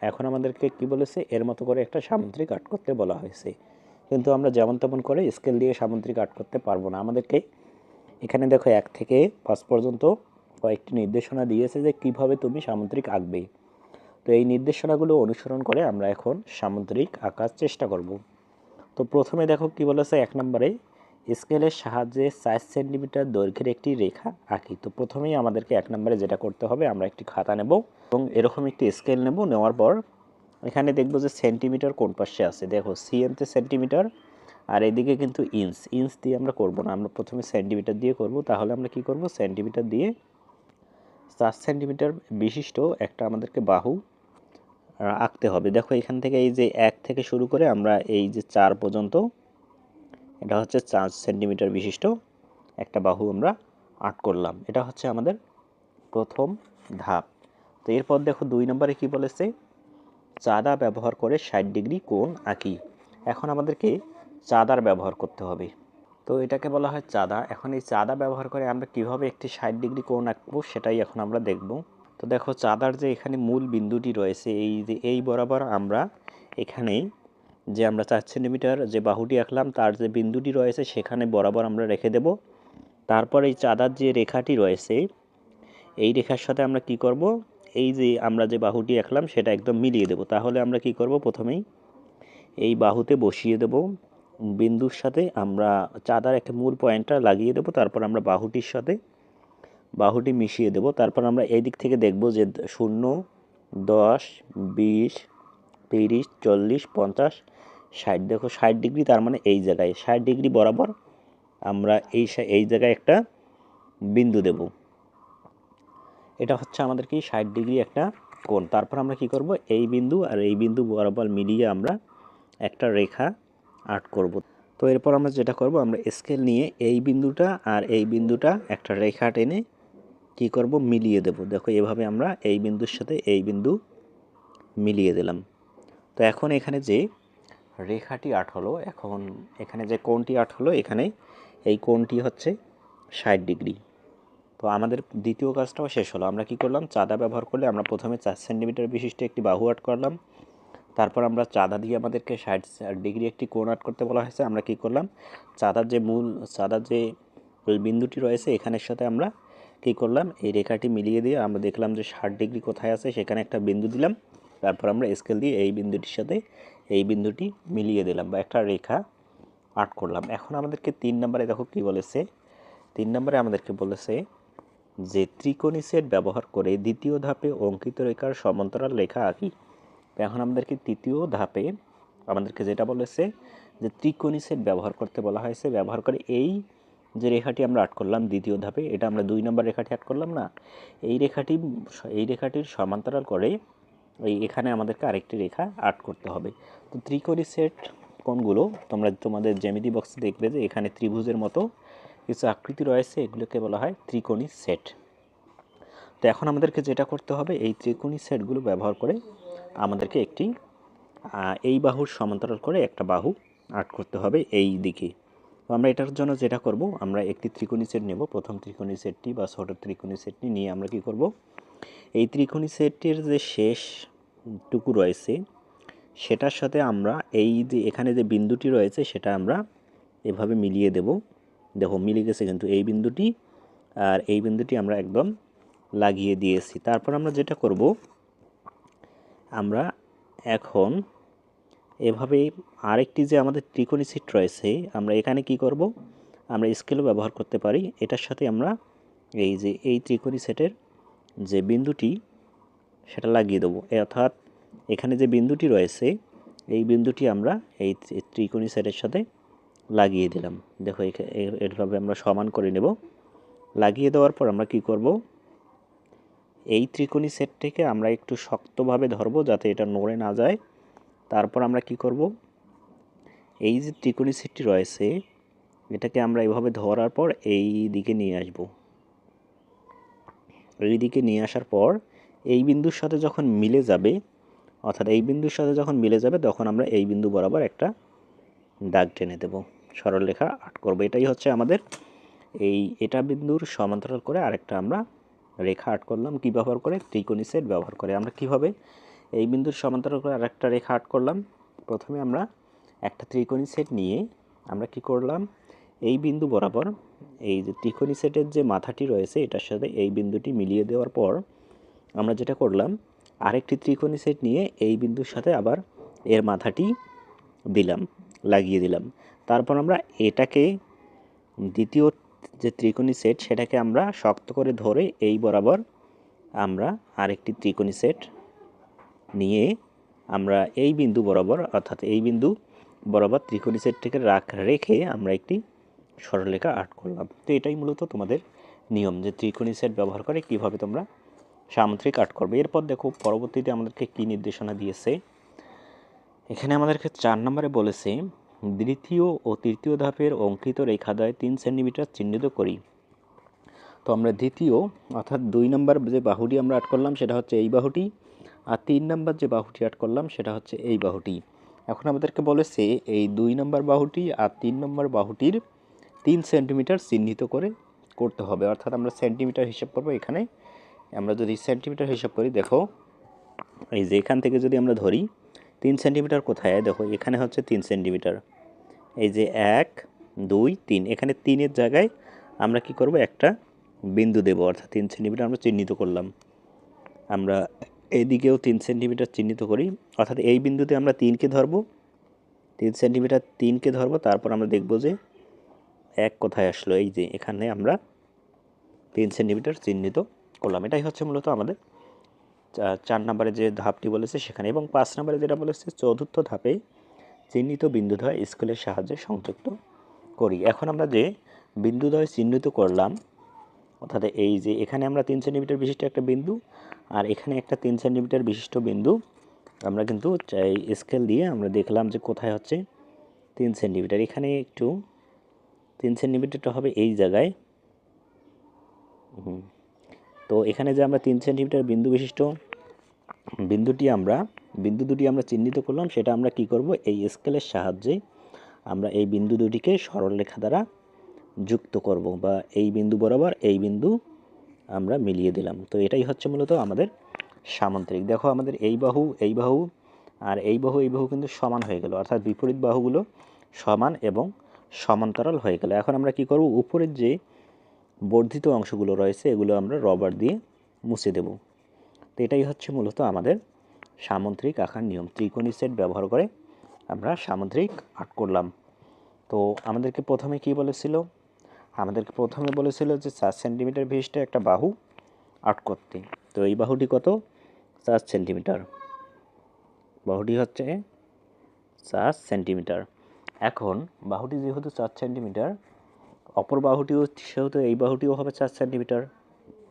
এখন আমাদেরকে কি বলেছে, এর মতো করে একটা সামুদ্রিক আর্ট করতে বলা হয়েছে। কিন্তু আমরা যেমন তেমন করে স্কেল দিয়ে সামুদ্রিক আর্ট করতে পারবো না। আমাদেরকে এখানে দেখো 1 থেকে 5 পর্যন্ত কয়েকটি নির্দেশনা দিয়েছে যে কিভাবে তুমি সামুদ্রিক আঁকবে। তো এই নির্দেশনাগুলো অনুসরণ করে আমরা এখন সামুদ্রিক আঁকার চেষ্টা করব। তো প্রথমে দেখো কি বলেছে, 1 নম্বরে স্কেলের সাহায্যে 4 সেন্টিমিটার দৈর্ঘ্যের একটি রেখা আঁকি। তো প্রথমেই আমাদেরকে 1 নম্বরে যেটা করতে হবে, আমরা একটি খাতা নেব এবং এরকম একটি স্কেল নেব। নেওয়ার পর এখানে দেখবো যে সেন্টিমিটার কোন পাশে আছে, দেখো সিএমতে সেন্টিমিটার আর এদিকে কিন্তু ইঞ্চ। ইঞ্চ দিয়ে আমরা করব না, আমরা প্রথমে সেন্টিমিটার দিয়ে করব। তাহলে আমরা কি করব, সেন্টিমিটার দিয়ে 4 সেন্টিমিটার বিশিষ্ট একটা আমাদেরকে বাহু আঁকতে হবে। দেখো এখান থেকে এই যে 1 থেকে শুরু করে আমরা এই যে 4 পর্যন্ত, এটা হচ্ছে 4 সেন্টিমিটার বিশিষ্ট একটা বাহু আমরা আর্ট করলাম। এটা হচ্ছে আমাদের প্রথম ধাপ। তো এরপর দেখো 2 নম্বরে কি বলেছে, চাঁদা ব্যবহার করে 60 ডিগ্রি কোণ আঁকি। এখন আমাদেরকে চাঁদার ব্যবহার করতে হবে। তো এটাকে বলা হয় চাঁদা। এখন এই চাঁদা ব্যবহার করে আমরা কিভাবে একটি 60 ডিগ্রি কোণ আঁকবো সেটাই এখন আমরা দেখব। তো দেখো চাঁদার যে এখানে মূল বিন্দুটি রয়েছে, এই যে এই বরাবর আমরা এখানে যে আমরা 4 সেন্টিমিটার যে বাহুটি আঁকলাম তার যে বিন্দুটি রয়েছে সেখানে বরাবর আমরা রেখে দেব। তারপর এই চাঁদার যে রেখাটি রয়েছে এই রেখার সাথে আমরা কি করব, এই যে আমরা যে বাহুটি আঁকলাম সেটা একদম মিলিয়ে দেব। তাহলে আমরা কি করব, প্রথমেই এই বাহুতে বসিয়ে দেব বিন্দুর সাথে আমরা চাঁদার একটা মূল পয়েন্টটা লাগিয়ে দেব। তারপর আমরা বাহুটির সাথে বাহুটি মিশিয়ে দেব। তারপর আমরা এই দিক থেকে দেখব যে 0, 10, 20, 30, 40, 50, 60। দেখো 60 ডিগ্রি, তার মানে এই জায়গায় 60 ডিগ্রি বরাবর আমরা এই জায়গায় একটা বিন্দু দেব। এটা হচ্ছে আমাদের কি 60 ডিগ্রি একটা কোণ। তারপর আমরা কি করব, এই বিন্দু আর এই বিন্দু বরাবর মিলিয়ে আমরা একটা রেখা আর্ট করব। তো এরপর আমরা যেটা করব, আমরা স্কেল নিয়ে এই বিন্দুটা আর এই বিন্দুটা একটা রেখা টেনে কি করব, মিলিয়ে দেব। দেখো এভাবে আমরা এই বিন্দুর সাথে এই বিন্দু মিলিয়ে দিলাম। তো এখন এখানে যে রেখাটি আর্ট হলো, এখন এখানে যে কোণটি আর্ট হলো, এখানে এই কোণটি হচ্ছে 60 ডিগ্রি। তো আমাদের দ্বিতীয় কাজটাও শেষ হলো। আমরা কি করলাম, চাঁদা ব্যবহার করলে আমরা প্রথমে 4 সেন্টিমিটার বিশিষ্ট একটি বাহু আর্ট করলাম। তারপর আমরা চাঁদা দিয়ে আমাদেরকে 60 ডিগ্রি একটি কোণ আর্ট করতে বলা হয়েছে। আমরা কি করলাম, চাঁদার যে ওই বিন্দুটি রয়েছে এখানের সাথে আমরা কি করলাম, এই রেখাটি মিলিয়ে দিয়ে আমরা দেখলাম যে 60 ডিগ্রি কোথায় আছে, সেখানে একটা বিন্দু দিলাম। তারপর আমরা স্কেল দিয়ে এই বিন্দুটির সাথে এই বিন্দুটি মিলিয়ে দিলাম বা একটা রেখা আর্ট করলাম। এখন আমাদেরকে 3 নম্বরে দেখো কি বলেছে, 3 নম্বরে আমাদেরকে বলেছে যে ত্রিকোণী সেট ব্যবহার করে দ্বিতীয় ধাপে অঙ্কিত রেখার সমান্তরাল রেখা আঁকি। এখন আমাদেরকে তৃতীয় ধাপে আমাদেরকে যেটা বলেছে যে ত্রিকোণী সেট ব্যবহার করতে বলা হয়েছে। ব্যবহার করে এই যে রেখাটি আমরা আর্ট করলাম দ্বিতীয় ধাপে, এটা আমরা 2 নম্বর রেখাটি আর্ট করলাম না, এই রেখাটির সমান্তরাল করে এখানে আমাদেরকে আরেকটি রেখা আর্ট করতে হবে। তো ত্রিকোণী সেট কোণগুলো তোমরা তোমাদের জ্যামিতি বক্সে দেখবে যে এখানে ত্রিভুজের মতো কিছু আকৃতি রয়েছে, এগুলোকে বলা হয় ত্রিকোণী সেট। তো এখন আমাদেরকে যেটা করতে হবে, এই ত্রিকোণী সেটগুলো ব্যবহার করে আমাদেরকে একটি এই বাহুর সমান্তরাল করে একটা বাহু আর্ট করতে হবে এই দিকে। তো আমরা এটার জন্য যেটা করব, আমরা একটি ত্রিকোণী সেট নেব। প্রথম ত্রিকোণী সেটটি বা ছোট ত্রিকোণী সেটটি নিয়ে আমরা কি করব, এই ত্রিকোণী সেটটির যে শেষটুকু রয়েছে সেটার সাথে আমরা এই যে এখানে যে বিন্দুটি রয়েছে সেটা আমরা এভাবে মিলিয়ে দেব। দেখো মিলে গেছে কিন্তু এই বিন্দুটি আর এই বিন্দুটি আমরা একদম লাগিয়ে দিয়েছি। তারপর আমরা যেটা করব, আমরা এখন এভাবে আরেকটি যে আমাদের ত্রিকোণী সেট রয়েছে, আমরা এখানে কি করব, আমরা স্কেলও ব্যবহার করতে পারি। এটার সাথে আমরা এই যে এই ত্রিকোণী সেটের যে বিন্দুটি সেটা লাগিয়ে দেবো। অর্থাৎ এখানে যে বিন্দুটি রয়েছে এই বিন্দুটি আমরা এই ত্রিকোণী সেটের সাথে লাগিয়ে দিলাম। দেখো এইভাবে আমরা সমান করে নেব। লাগিয়ে দেওয়ার পর আমরা কি করব, এই ত্রিকোণী সেটটিকে আমরা একটু শক্তভাবে ধরবো যাতে এটা নড়ে না যায়। তারপর আমরা কি করব, এই যে ত্রিকোণী সেটটি রয়েছে এটাকে আমরা এভাবে ধরার পর এই দিকে নিয়ে আসব। এই দিকে নিয়ে আসার পর এই বিন্দুর সাথে যখন মিলে যাবে, অর্থাৎ এই বিন্দুর সাথে যখন মিলে যাবে তখন আমরা এই বিন্দু বরাবর একটা দাগ টেনে দেব, সরলরেখা আর্ট করব। এটাই হচ্ছে আমাদের এটা বিন্দুর সমান্তরাল করে আরেকটা আমরা রেখা আর্ট করলাম। কি ব্যবহার করে, ত্রিকোণী সেট ব্যবহার করে। আমরা কিভাবে এই বিন্দুর সমান্তরাল করে আরেকটা রেখা আট করলাম। প্রথমে আমরা একটা ত্রিকোণী সেট নিয়ে আমরা কি করলাম, এই বিন্দু বরাবর এই যে ত্রিকোণী সেটের যে মাথাটি রয়েছে এটার সাথে এই বিন্দুটি মিলিয়ে দেওয়ার পর আমরা যেটা করলাম, আরেকটি ত্রিকোণী সেট নিয়ে এই বিন্দুর সাথে আবার এর মাথাটি লাগিয়ে দিলাম। তারপর আমরা এটাকে দ্বিতীয় যে ত্রিকোণী সেট সেটাকে আমরা শক্ত করে ধরে এই বরাবর আমরা আরেকটি ত্রিকোণী সেট নিয়ে আমরা এই বিন্দু বরাবর, অর্থাৎ এই বিন্দু বরাবর ত্রিকোণী সেটটিকে রেখে আমরা একটি সরলরেখা আর্ট করলাম। তো এটাই মূলত তোমাদের নিয়ম, যে ত্রিকোণী সেট ব্যবহার করে কিভাবে তোমরা সামুদ্রিক আর্ট করবে। এরপর দেখো পরবর্তীতে আমাদেরকে কি নির্দেশনা দিয়েছে। এখানে আমাদেরকে 4 নম্বরে বলেছে, দ্বিতীয় ও তৃতীয় ধাপের অঙ্কিত রেখাদ্বয় 3 সেন্টিমিটার চিহ্নিত করি। তো আমরা দ্বিতীয় অর্থাৎ 2 নম্বর যে বাহুটি আমরা আর্ট করলাম সেটা হচ্ছে এই বাহুটি, আর 3 নম্বর যে বাহুটি আর্ট করলাম সেটা হচ্ছে এই বাহুটি। এখন আমাদেরকে বলেছে এই 2 নম্বর বাহুটি আর 3 নম্বর বাহুটির 3 সেন্টিমিটার চিহ্নিত করে করতে হবে। অর্থাৎ আমরা সেন্টিমিটার হিসাব করবো। এখানে আমরা যদি সেন্টিমিটার হিসাব করি, দেখো এই যে এখান থেকে যদি আমরা ধরি 3 সেন্টিমিটার কোথায়, দেখো এখানে হচ্ছে 3 সেন্টিমিটার, এই যে 1 2 3, এখানে 3-এর জায়গায় আমরা কি করব, একটা বিন্দু দেব, অর্থাৎ 3 সেন্টিমিটার আমরা চিহ্নিত করলাম। আমরা এদিকেও 3 সেন্টিমিটার চিহ্নিত করি, অর্থাৎ এই বিন্দুতে আমরা 3কে ধরবো, 3 সেন্টিমিটার 3কে ধরবো। তারপর আমরা দেখব যে 1 কোথায় আসলো, এই যে এখানে আমরা 3 সেন্টিমিটার চিহ্নিত করলাম। এটাই হচ্ছে মূলত আমাদের 4 নম্বরে যে ধাপটি বলেছে সেখানে। এবং 5 নম্বরে যেটা বলেছে, চতুর্থ ধাপে চিহ্নিত বিন্দুদ্বয় স্কেলের সাহায্যে সংযুক্ত করি। এখন আমরা যে বিন্দুদ্বয় চিহ্নিত করলাম, অর্থাৎ এই যে এখানে আমরা 3 সেন্টিমিটার বিশিষ্ট একটা বিন্দু আর এখানে একটা 3 সেন্টিমিটার বিশিষ্ট বিন্দু, আমরা কিন্তু এই স্কেল দিয়ে আমরা দেখলাম যে কোথায় হচ্ছে 3 সেন্টিমিটার। এখানে একটু 3 সেন্টিমিটারটা হবে এই জায়গায়। তো এখানে যে আমরা 3 সেন্টিমিটার বিন্দু বিশিষ্ট বিন্দু দুটি আমরা চিহ্নিত করলাম, সেটা আমরা কি করব, এই স্কেলের সাহায্যে আমরা এই বিন্দু দুটিকে সরলরেখা দ্বারা যুক্ত করব, বা এই বিন্দু বরাবর এই বিন্দু আমরা মিলিয়ে দিলাম। তো এটাই হচ্ছে মূলত আমাদের সামান্তরিক। দেখো আমাদের এই বাহু আর এই বাহু কিন্তু সমান হয়ে গেল, অর্থাৎ বিপরীত বাহুগুলো সমান এবং সমান্তরাল হয়ে গেল। এখন আমরা কি করব, উপরের যে বর্ধিত অংশগুলো রয়েছে এগুলো আমরা রবার দিয়ে মুছে দেব। তো এটাই হচ্ছে মূলত আমাদের সামুদ্রিক আঁকার নিয়ম। ত্রিকোণী সেট ব্যবহার করে আমরা সামুদ্রিক আর্ট করলাম। তো আমাদেরকে প্রথমে কি বলেছিল, আমাদেরকে প্রথমে বলেছিল যে 4 সেন্টিমিটার বিশিষ্ট একটা বাহু আর্ট করতে। তো এই বাহুটি কত, 4 সেন্টিমিটার, বাহুটি হচ্ছে 4 সেন্টিমিটার। এখন বাহুটি যেহেতু 4 সেন্টিমিটার, অপর বাহুটিও সেহেতু এই বাহুটিও হবে 4 সেন্টিমিটার,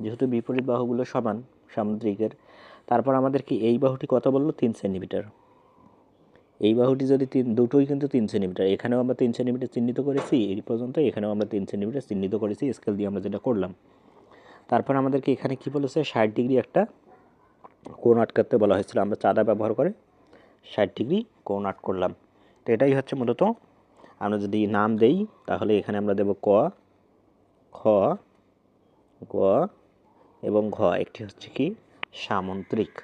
যেহেতু বিপরীত বাহুগুলো সমান সামুদ্রিকের। তারপর আমাদের কি এই বাহুটি কত বললো, 3 সেন্টিমিটার। এই বাহুটি যদি দুটোই কিন্তু 3 সেন্টিমিটার, এখানেও আমরা 3 সেন্টিমিটার চিহ্নিত করেছি এই পর্যন্ত, এখানেও আমরা 3 সেন্টিমিটার চিহ্নিত করেছি স্কেল দিয়ে আমরা যেটা করলাম। তারপর আমাদেরকে এখানে কি বলেছে, 60 ডিগ্রি একটা কোণ আটকাতে বলা হয়েছিল। আমরা চাঁদা ব্যবহার করে 60 ডিগ্রি কোণ আট করলাম। তো এটাই হচ্ছে মূলত, আমরা যদি নাম দেই তাহলে এখানে আমরা দেব ক, খ, গ এবং ঘ। একটি হচ্ছে কি সামুদ্রিক।